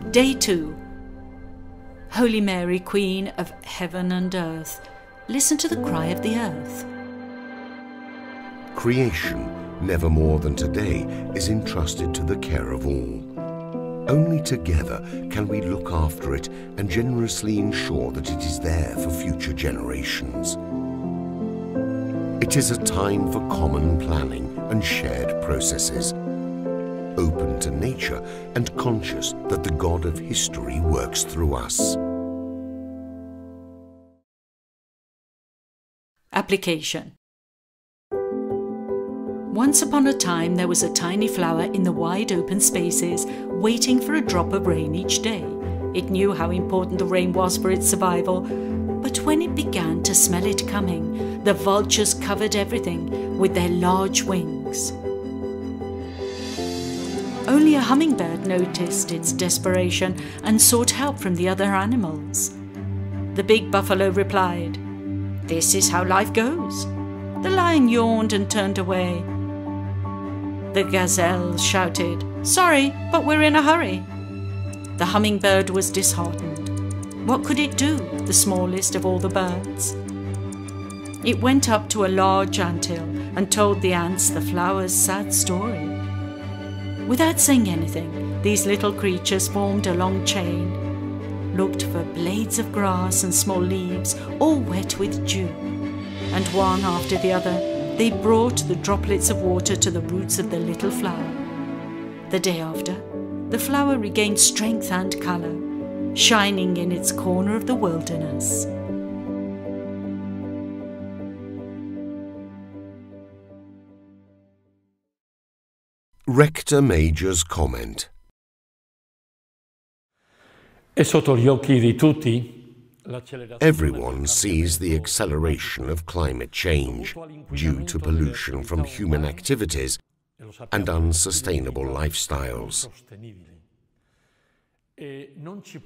Day 2. Holy Mary, Queen of Heaven and Earth, listen to the cry of the earth. Creation, never more than today, is entrusted to the care of all. Only together can we look after it and generously ensure that it is there for future generations. It is a time for common planning and shared processes, open to nature and conscious that the God of history works through us. Application. Once upon a time there was a tiny flower in the wide open spaces, waiting for a drop of rain each day. It knew how important the rain was for its survival, but when it began to smell it coming, the vultures covered everything with their large wings. Only a hummingbird noticed its desperation and sought help from the other animals. The big buffalo replied, "This is how life goes." The lion yawned and turned away. The gazelle shouted, "Sorry, but we're in a hurry." The hummingbird was disheartened. What could it do, the smallest of all the birds? It went up to a large anthill and told the ants the flower's sad story. Without saying anything, these little creatures formed a long chain, looked for blades of grass and small leaves, all wet with dew, and one after the other, they brought the droplets of water to the roots of the little flower. The day after, the flower regained strength and colour, shining in its corner of the wilderness. Rector Major's comment. È sotto gli occhi di tutti. Everyone sees the acceleration of climate change due to pollution from human activities and unsustainable lifestyles.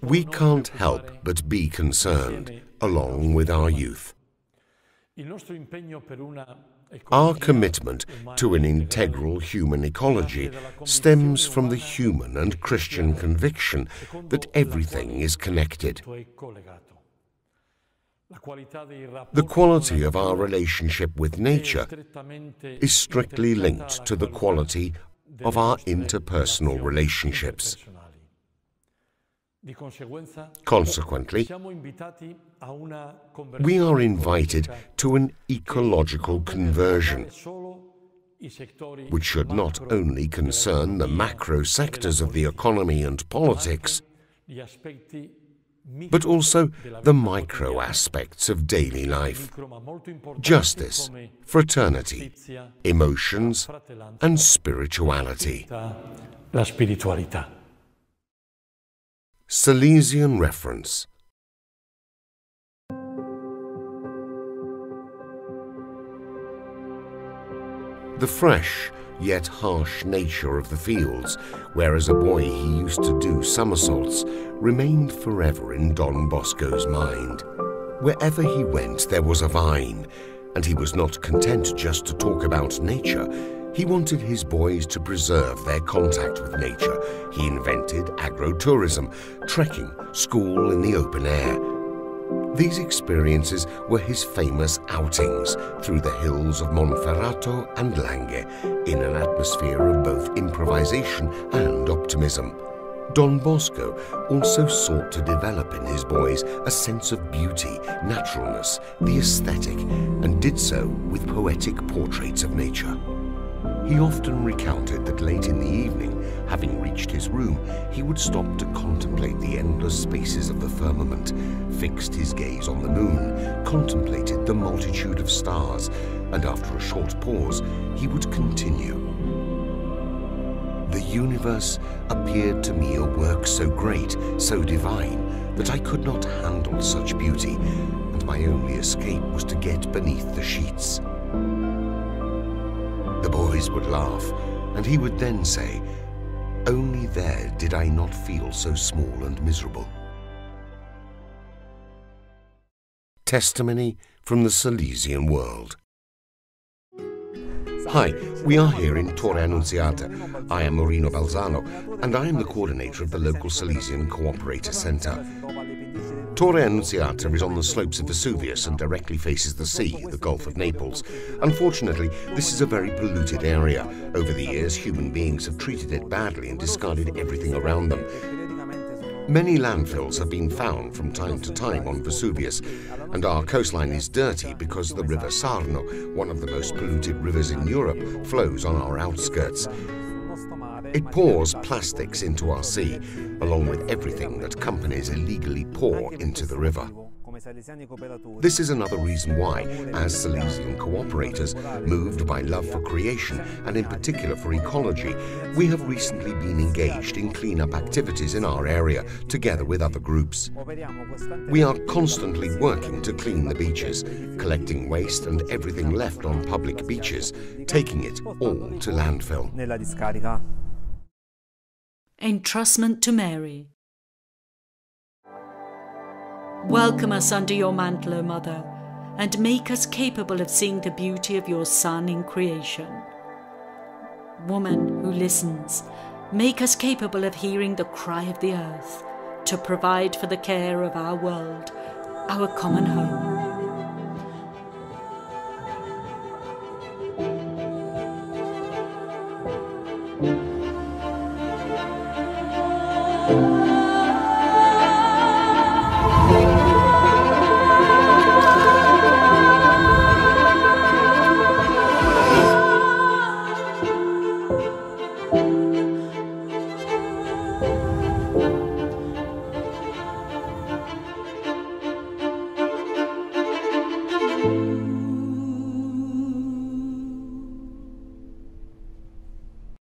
We can't help but be concerned, along with our youth. Our commitment to an integral human ecology stems from the human and Christian conviction that everything is connected. The quality of our relationship with nature is strictly linked to the quality of our interpersonal relationships. Consequently, we are invited to an ecological conversion, which should not only concern the macro sectors of the economy and politics, but also the micro aspects of daily life: justice, fraternity, emotions, and spirituality. Salesian reference. The fresh yet harsh nature of the fields, where as a boy he used to do somersaults, remained forever in Don Bosco's mind. Wherever he went there was a vine, and he was not content just to talk about nature. He wanted his boys to preserve their contact with nature. He invented agrotourism, trekking, school in the open air. These experiences were his famous outings through the hills of Monferrato and Langhe, in an atmosphere of both improvisation and optimism. Don Bosco also sought to develop in his boys a sense of beauty, naturalness, the aesthetic, and did so with poetic portraits of nature. He often recounted that late in the evening, having reached his room, he would stop to contemplate the endless spaces of the firmament, fixed his gaze on the moon, contemplated the multitude of stars, and after a short pause, he would continue. The universe appeared to me a work so great, so divine, that I could not handle such beauty, and my only escape was to get beneath the sheets. The boys would laugh, and he would then say, "Only there did I not feel so small and miserable." Testimony from the Silesian world. Hi, we are here in Torre Annunziata. I am Marino Balzano, and I am the coordinator of the local Silesian Cooperator Centre. Torre Annunziata is on the slopes of Vesuvius and directly faces the sea, the Gulf of Naples. Unfortunately, this is a very polluted area. Over the years, human beings have treated it badly and discarded everything around them. Many landfills have been found from time to time on Vesuvius, and our coastline is dirty because the river Sarno, one of the most polluted rivers in Europe, flows on our outskirts. It pours plastics into our sea, along with everything that companies illegally pour into the river. This is another reason why, as Silesian cooperators, moved by love for creation and in particular for ecology, we have recently been engaged in clean-up activities in our area, together with other groups. We are constantly working to clean the beaches, collecting waste and everything left on public beaches, taking it all to landfill. Entrustment to Mary. Welcome us under your mantle, O Mother, and make us capable of seeing the beauty of your Son in creation. Woman who listens, make us capable of hearing the cry of the earth, to provide for the care of our world, our common home.